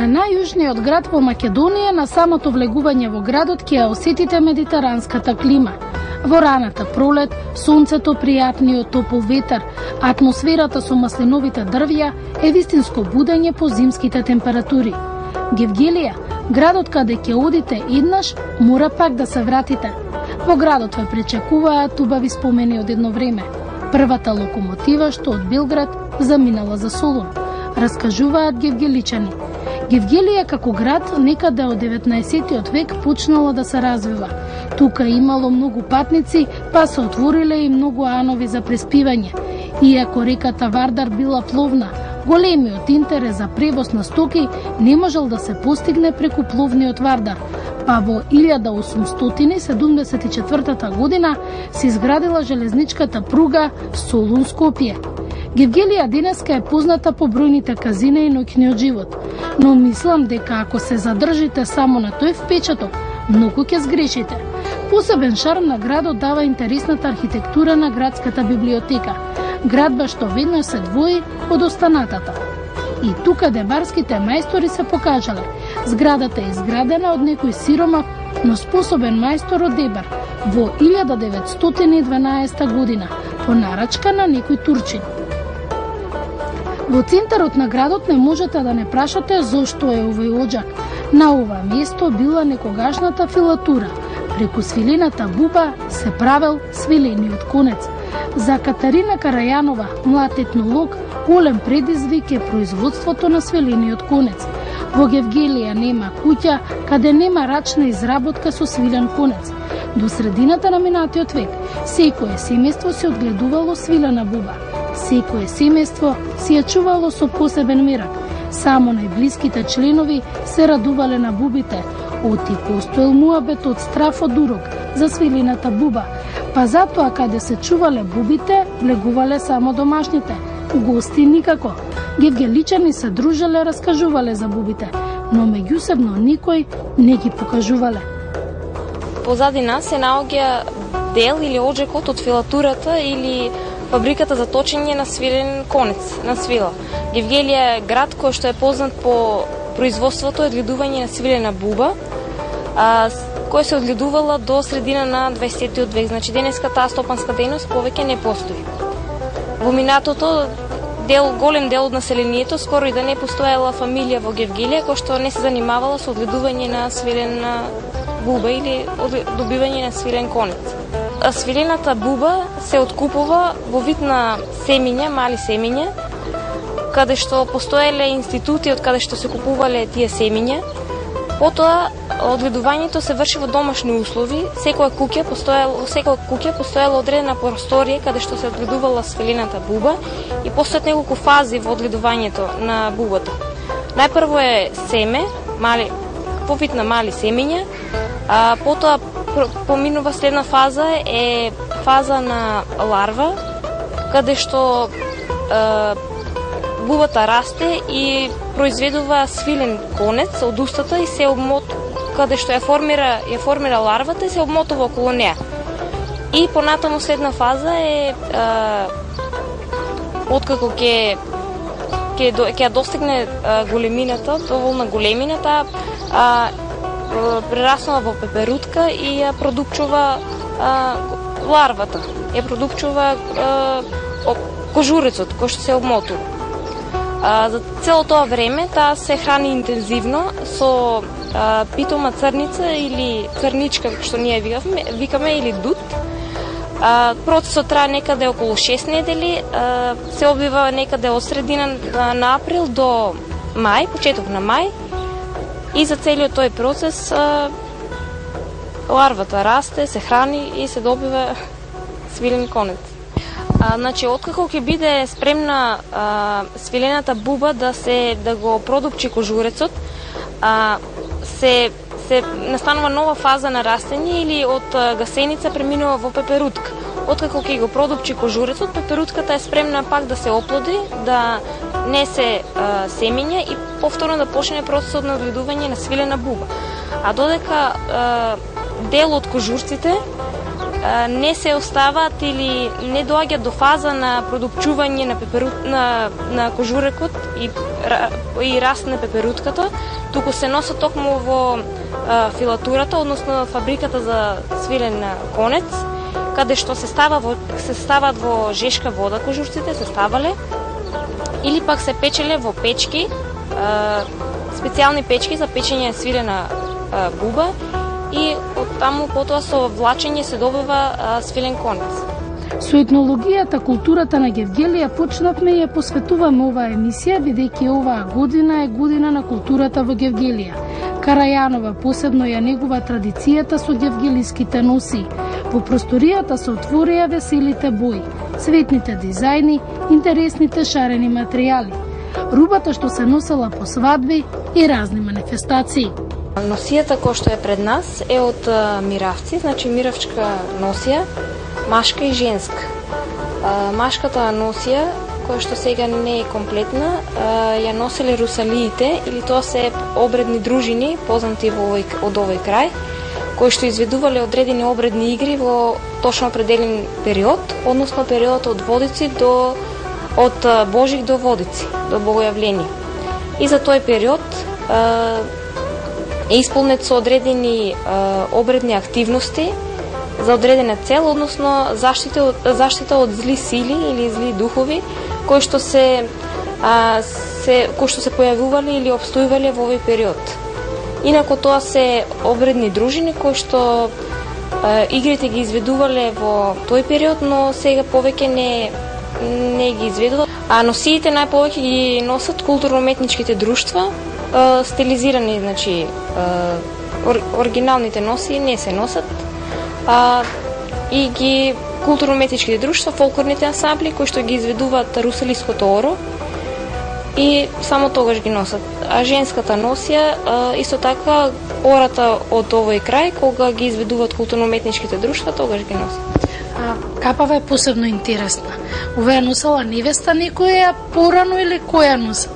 најюжниот град во Македонија, на самото влегување во градот ќе ја осетите медитеранската клима. Во раната пролет, сонцето, пријатниот топол ветар, атмосферата со маслиновите дрвја е вистинско будење по зимските температури. Гевгелија, градот каде ќе одите еднаш, мора пак да се вратите. Во градот ве пречекуваат убави спомени од едно време. Првата локомотива што од Белград заминала за Солун, раскажуваат гевгеличани. Гевгелија како град некаде од 19 век почнала да се развива. Тука имало многу патници, па се отвориле и многу анови за преспивање. Иако реката Вардар била пловна, големиот интерес за превоз на стоки не можел да се постигне преку пловниот Вардар, па во 1874 година се изградила железничката пруга Солун-Скопје. Гевгелија денеска е позната по бројните казина и ноќниот живот, но мислам дека ако се задржите само на тој впечаток, многу ќе сгрешите. Посебен шарм на градот дава интересната архитектура на градската библиотека, градба што веднаш се двои од останатата. И тука дебарските мајстори се покажале. Зградата е изградена од некој сиромав, но способен мајстор од Дебар во 1912 година, по нарачка на некој турчин. Во центарот на градот не можете да не прашате зошто е овој оџак. На ова место била некогашната филатура. Преку свилената буба се правел свилениот конец. За Катарина Карајанова, млад етнолог, голем предизвик е производството на свилениот конец. Во Гевгелија нема куќа каде нема рачна изработка со свилен конец. До средината на минатиот век, секое семејство се одгледувало свилена буба. Секое семејство си ја чувало со посебен мерак. Само најблиските членови се радувале на бубите. Оти постоел муабет од страф од урок за свилената буба, па затоа каде се чувале бубите, влегувале само домашните. Гости никако. Гевгеличани се дружеле, раскажувале за бубите, но меѓусебно никој не ги покажувале. Позади нас се наоѓа дел или оџекот од филатурата или фабриката за точење на свилен конец, на свила. Гевгелија е град кој што е познат по производството и одгледување на свилена буба, која се одгледувала до средина на 20 век. Значи денеска таа стопанска дејност повеќе не постои. Во минатото голем дел од населението, скоро и да не постоела фамилија во Гевгелија која што не се занимавала со одгледување на свилена буба или добивање на свилен конец. Свилената буба се откупува во вид на семиња, мали семиња, каде што постоеле институти од каде што се купувале тие семиња. Потоа одгледувањето се врши во домашни услови. Секоја куќа постоела одредена просторија каде што се одгледувала свилената буба и постојат неколку фази во одгледувањето на бубата. Најпрво е семе, по вид на мали семиња, потоа поминува следна фаза е фаза на ларва, каде што бубата расте и произведува свилен конец од устата и се каде што ја формира ларвата и се обмотува околу неа. И понатаму следна фаза е откако ќе ја достигне големината, доволна големината, прераснала во пеперутка и ја продукчува ларвата. Ја продукчува кожурецот кој што се обмотува. За цело тоа време таа се храни интензивно со питома црница или црничка, што ние викаме, или дут. Процесот трае некаде околу 6 недели, се одвива некаде од средина на април до мај, почеток на мај. И за целиот тој процес ларвата расте, се храни и се добива свилен конец. Значи, откако ќе биде спремна свилената буба да го продупчи кожурецот, се настанува нова фаза на растење или од гасеница преминува во пеперутка. Откако ќе го продупчи кожурецот, пеперутката е спремна пак да се оплоди, да несе семиња и повторно да почне процесот на одгледување на свилена буба. А додека дел од кожурците не се оставаат или не доаѓаат до фаза на продукчување на кожурекот и раст на пеперутката, туку се носат токму во филатурата, односно фабриката за свилен конец, каде што се ставаат во жешка вода кожурците, се ставале, или пак се печеле во печки, специјални печки за печење свилена буба, и од таму потоа со влачење се добива свилен конец. Со етнологијата, културата на Гевгелија почнавме и ја посветуваме оваа емисија, бидејќи оваа година е година на културата во Гевгелија. Карајанова посебно ја негува традицијата со гевгелиските носи. Во просторијата се отворија веселите бои, цветните дизајни, интересните шарени материјали, рубата што се носела по свадби и разни манифестации. Носијата која што е пред нас е од миравци, значи миравчка носија, машка и женска. Машката носија, која што сега не е комплетна, ја носеле русалиите, или тоа се обредни дружини, познати од овој крај, кои што изведувале одредени обредни игри во точно определен период, односно периодот од Водици од Божик до Водици, до Богојавление. И за тој период е исполнет со одредени обредни активности за одредена цел, односно заштита од зли сили или зли духови кои што се појавувале или обстојувале во овој период. Инаку тоа се обредни дружини кои што игрите ги изведувале во тој период, но сега повеќе не ги изведуваат. А носиите најповеќе ги носат културно-уметничките друштва, стилизирани, значи оригиналните носи не се носат, и ги културно-уметничките друштва, фолклорните ансамбли кои што ги изведуваат русалиското оро и само тогаш ги носат. А женската носија исто така ората од овој крај, кога ги изведуваат културно-уметничките друштва, тогаш ги носат. Капава е посебно интересна. Оваа носела невеста некоја порано или која носа?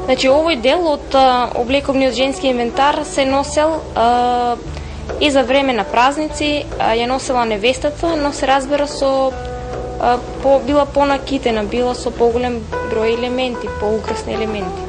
Значи овој дел од облековниот женски инвентар се носел и за време на празници, ја носела невестата, но се разбира била понакитена, била со поголем број елементи, поукрасни елементи.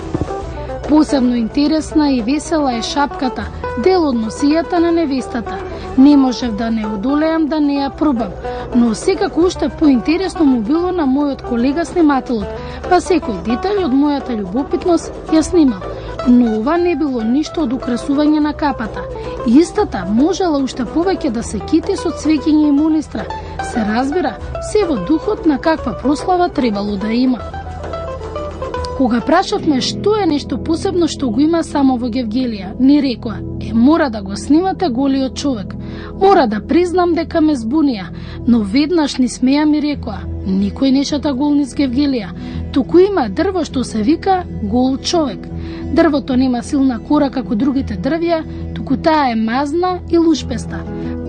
Посебно интересна и весела е шапката, дел од носијата на невестата. Не можев да не одолеам да не ја пробам, но секако уште поинтересно му било на мојот колега снимателот, па секој детаљ од мојата љубопитност ја снимал. Но ова не било ништо од украсување на капата. Истата можела уште повеќе да се кити со цвеќење и монистра. Се разбира, се во духот на каква прослава требало да има. Кога прашавме што е нешто посебно што го има само во Гевгелија, ни рекоа: мора да го снимате голиот човек. Мора да признам дека ме збунија, но веднаш ни смеја ми рекоа: никој не шета гол низ Гевгелија, туку има дрво што се вика гол човек. Дрвото нема силна кора како другите дрвја, туку таа е мазна и лушпеста.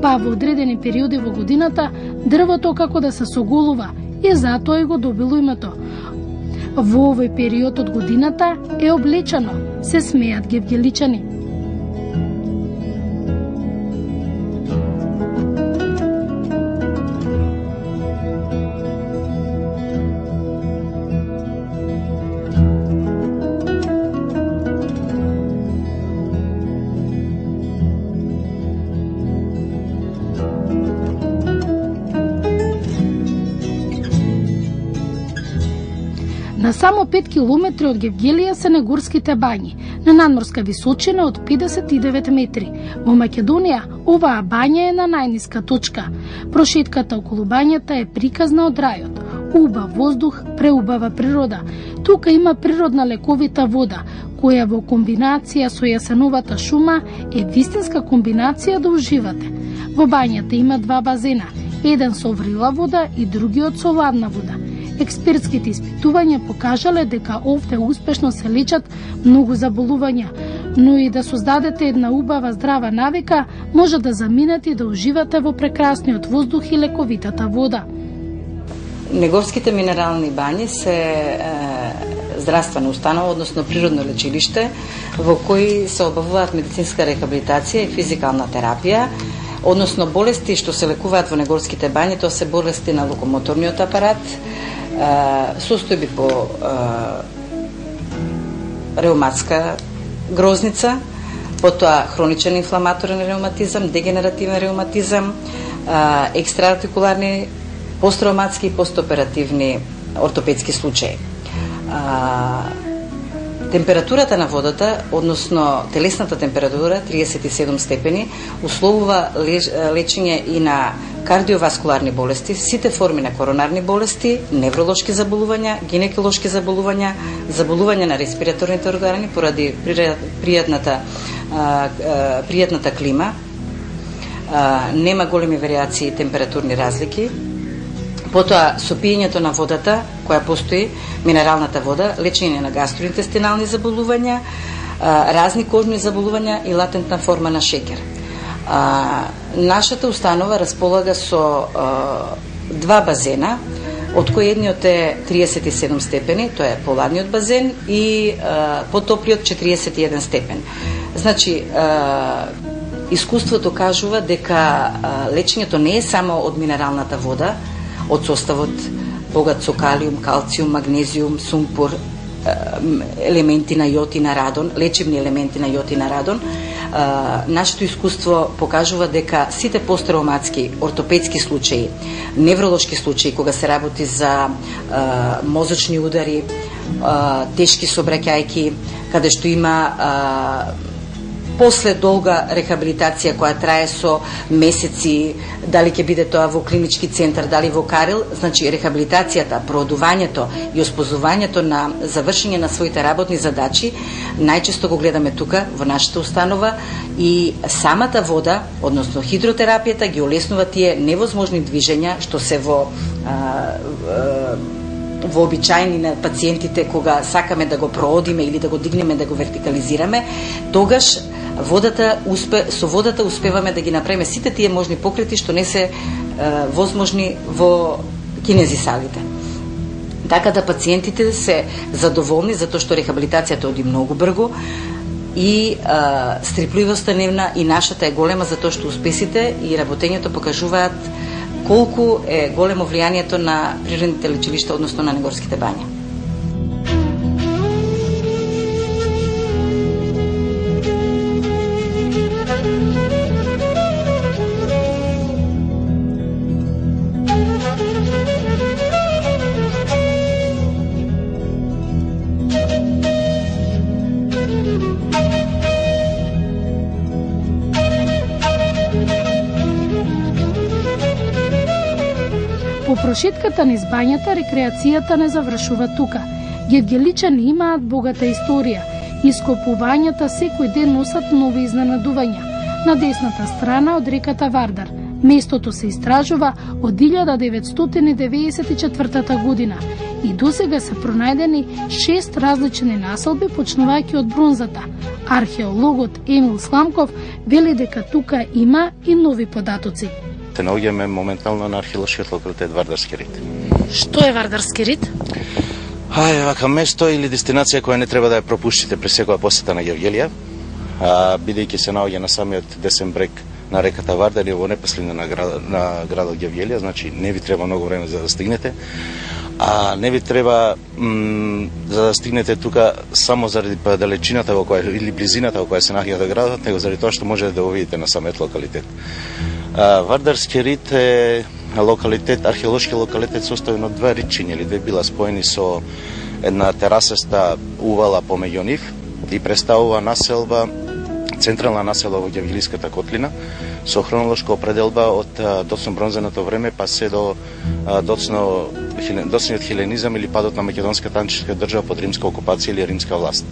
Па во одредени периоди во годината дрвото како да се соголува и затоа и го добило името. Во овој период од годината е облечено, се смеат гевгеличани. На само 5 километри од Гевгелија се негорските бањи, на надморска височина од 59 метри. Во Македонија, оваа бања е на најниска точка. Прошетката околу бањата е приказна од рајот. Убав воздух, преубава природа. Тука има природна лековита вода, која во комбинација со јасеновата шума е вистинска комбинација да уживате. Во бањата има 2 базена, еден со врила вода и другиот со ладна вода. Експертските испитувања покажале дека овде успешно се лечат многу заболувања, но и да создадете една убава здрава навика, може да заминете и да уживате во прекрасниот воздух и лековитата вода. Негорските минерални бањи се здравствена установа, односно природно лечилиште, во кои се обавуваат медицинска рехабилитација и физикална терапија, односно болести што се лекуваат во негорските бањи, тоа се болести на локомоторниот апарат, состојби по реуматска грозница, потоа хроничен инфламаторен реуматизам, дегенеративен реуматизам, екстраартикуларни посттравматски и постоперативни ортопедски случаи. Температурата на водата, односно телесната температура 37 степени, условува лечење и на кардиоваскуларни болести, сите форми на коронарни болести, невролошки заболувања, гинеколошки заболувања, заболувања на респираторните органи поради пријатната клима, нема големи варијации температурни разлики. Потоа, со пиењето на водата, која постои, минералната вода, лечење на гастроинтестинални заболувања, разни кожни заболувања и латентна форма на шеќер. Нашата установа располага со два базена, од кои едниот е 37 степени, тоа е поладниот базен, и потоплиот 41 степен. Значи, искуството кажува дека лечењето не е само од минералната вода, од составот богат со калиум, калциум, магнезиум, сумпур, елементи на јод и на радон, лечебни елементи на јод и на радон. Нашето искуство покажува дека сите посттравматски, ортопедски случаи, невролошки случаи, кога се работи за мозочни удари, тешки сообраќајки, каде што има после долга рехабилитација која трае со месеци, дали ќе биде тоа во клинички центар, дали во Карел, значи рехабилитацијата, проодувањето и оспозувањето на завршење на своите работни задачи, најчесто го гледаме тука во нашата установа, и самата вода, односно хидротерапијата, ги олеснува тие невозможни движења што се во вообичаени на пациентите кога сакаме да го проодиме или да го дигнеме, да го вертикализираме, тогаш со водата успеваме да ги направиме сите тие можни покрети што не се возможни во кинезисалите. Така да пациентите се задоволни затоа што рехабилитацијата оди многу брзо и стрипливоста нивна и нашата е голема затоа што успесите и работењето покажуваат колку е големо влијанието на природните лечилишта, односно на негорските бања. По прошетката низ бањата, рекреацијата не завршува тука. Гевгеличани имаат богата историја. Ископувањата секој ден носат нови изненадувања. На десната страна од реката Вардар. Местото се истражува од 1994 година и досега се пронајдени 6 различни населби, почнувајќи од бронзата. Археологот Емил Сламков вели дека тука има и нови податоци. Се наоѓаме моментално на археолошкиот локалитет Вардарски рид. Што е Вардарски рид? Вака место или дестинација која не треба да ја пропуштите при секоја посета на Гевгелија, бидејќи се наоѓа на самиот десен брег на реката Вардар и во непоследна на градот Гевгелија, значи не ви треба многу време за да стигнете, а не ви треба за да стигнете тука само заради далечината во која или близината во која се наоѓа градот, него заради тоа што можете да го видите на самиот локалитет. Вардарски рид е локалитет, археолошки локалитет составен од два ридчиња или две била споени со една терасеста увала помеѓу нив и представува населба, централна населба во Гевгелиската котлина со хронолошка определба од доцно бронзеното време па се до доцниот хеленизам или падот на македонската аничка држава под римска окупација или римска власт.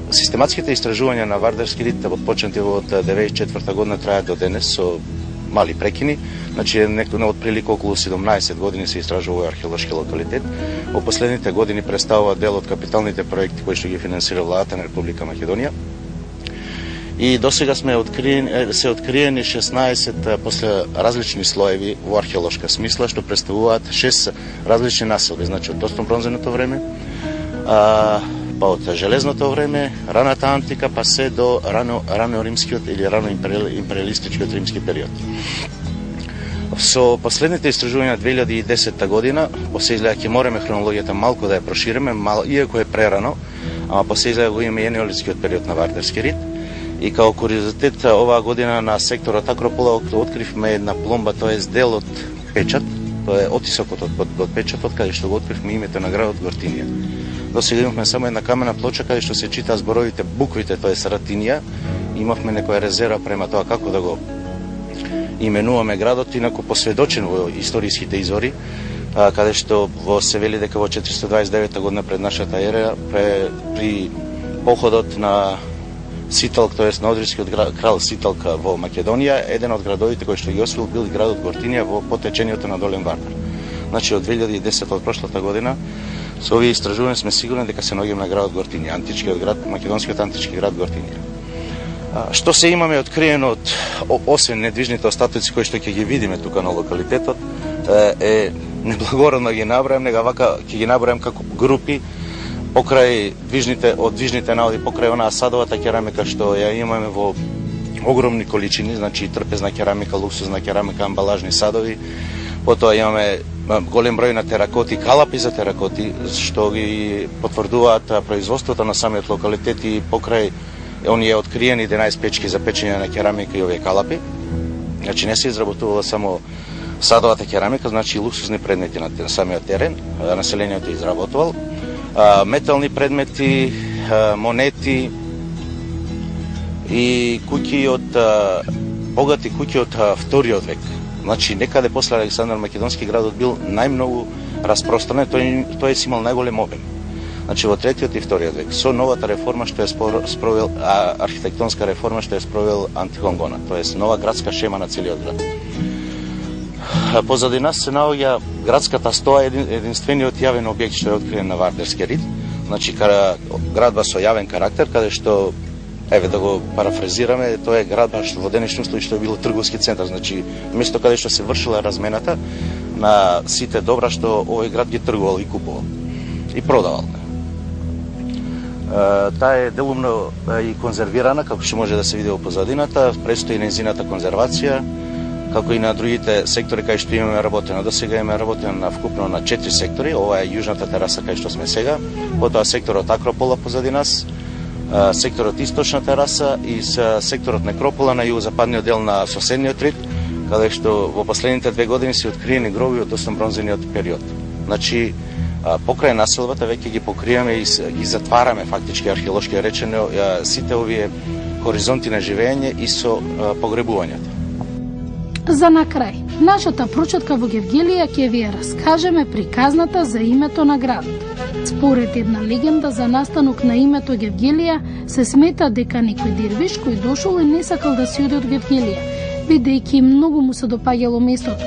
Систематските истражувања на Вардарски рид отпочнати од 1994 година трајат до денес со мали прекини, значи некој од прилика околу 17 години се истражува археолошки локалитет. Во последните години представува дел од капиталните проекти кои што ги финансира владата на Република Македонија. И досега се откриени 16 после различни слоеви во археолошка смисла што представуваат 6 различни населби, значи од доцно бронзеното време, па од железното време, раната антика, па се до рано римскиот или рано империалистичкиот римски период. Со последните истражувања 2010 година, после изгледа ќе мореме хронологијата малку да ја прошириме, иако е прерано, ама после изгледа го имаме енеолитскиот период на Вардарски рид. И као куриозитет, оваа година на секторот Акропола откривме една пломба, тоа е дел од печат, тоа е отисокот од печатот, каде што го откривме името на градот Гортинија. До сега имавме само една камена плоча каде што се чита зборовите, буквите, тоа е Ратинија. Имавме некоја резерва према тоа како да го именуваме градот, инаку посведочен во историските извори, каде што се вели дека во 429 година пред нашата ера, при походот на Ситалк, тоест на одрискиот крал Ситалк во Македонија, еден од градовите кои што ги освоил бил градот Гортинија во потечењето на Долен Вардар. Значи од 2010 од прошлата година со овие истражувања сме сигурни дека се наоѓаме на градот Гортинија, античкиот град, македонскиот антички град Гортинија. Што се имаме откриено од освен недвижните остатоци кои што ќе ги видиме тука на локалитетот, е неблагородно ги набројам, нега вака ќе ги набројам како групи покрај движните наводи, покрај онаа садовата керамика што ја имаме во огромни количини, значи трпезна керамика, луксузна керамика, амбалажни садови. Потоа имаме голем број на теракоти, калапи за теракоти, што ги потврдуваат производството на самиот локалитет и покрај оние откриени 11 печки за печење на керамика и овие калапи. Значи не се изработувала само садовата керамика, значи и луксузни предмети на самиот терен, населението изработувал. Метални предмети, монети и куќи богати куќи од вториот век. Значи некаде после Александар Македонски градот бил најмногу распространен, тој си имал најголем обем. Значи во третиот и вториот век, со новата реформа што е спровел, архитектонска реформа што е спровел Антихон Гона, тоест нова градска шема на целиот град. Позади нас се наоѓа градската стоа, единствениот јавен објект што е откриен на Вардарски рид. Значи градба со јавен карактер, каде што, еве да го парафразираме, тоа е градба што во денешни услови што е било трговски центар, значи место каде што се вршила размената на сите добра што овој град ги тргувал и купувал и продавал. Таа е делумно и конзервирана, како што може да се види во позадината, престои нејзината конзервација, како и на другите сектори кај што имаме работено. До сега имаме работено на вкупно на 4 сектори, ова е јужната тераса кај што сме сега, потоа секторот Акропола позади нас, секторот Источна тераса и секторот Некропола на југозападниот дел на соседниот рид, каде што во последните 2 години се откриени гроби од доснобронзениот период. Значи, покрај населбата веќе ги покријаме и ги затвараме фактички археолошки речено сите овие хоризонти на живење и со погребувањето. За на крај, нашата прочетка во Гевгелија ќе ви ја раскажеме приказната за името на градот. Според една легенда за настанок на името Гевгелија, се смета дека некој дирвиш кој дошол и не сакал да си оде од Гевгелија, бидејќи многу му се допаѓало местото.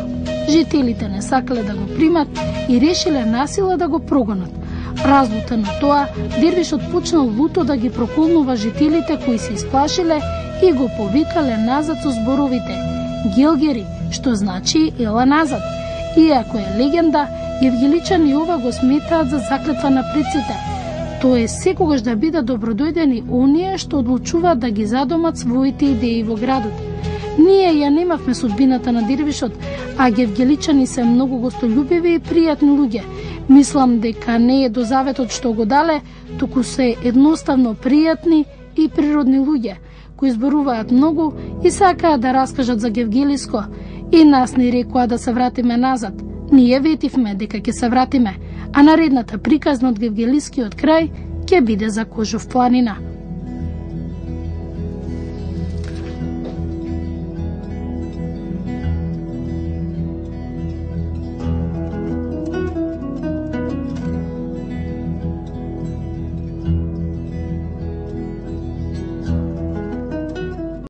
Жителите не сакале да го примат и решиле насила да го прогонат. Разлутен на тоа, дирвишот почнал луто да ги проколнува жителите кои се исплашиле и го повикале назад со зборовите Гелгери, што значи ела назад. Иако е легенда, гевгеличани ова го сметаат за заклетва на предците. Тоа е секогаш да бидат добродојдени оние што одлучуваат да ги задомат своите идеи во градот. Ние ја немавме судбината на дирвишот, а гевгеличани се многу гостолюбиви и пријатни луѓе. Мислам дека не е до заветот што го дале, туку се едноставно пријатни и природни луѓе, кои зборуваат многу и сакаат да раскажат за Гевгелиско. И нас ни рекоа да се вратиме назад. Ние ветивме дека ќе се вратиме, а наредната приказна од Гевгелискиот крај ќе биде за Кожов планина.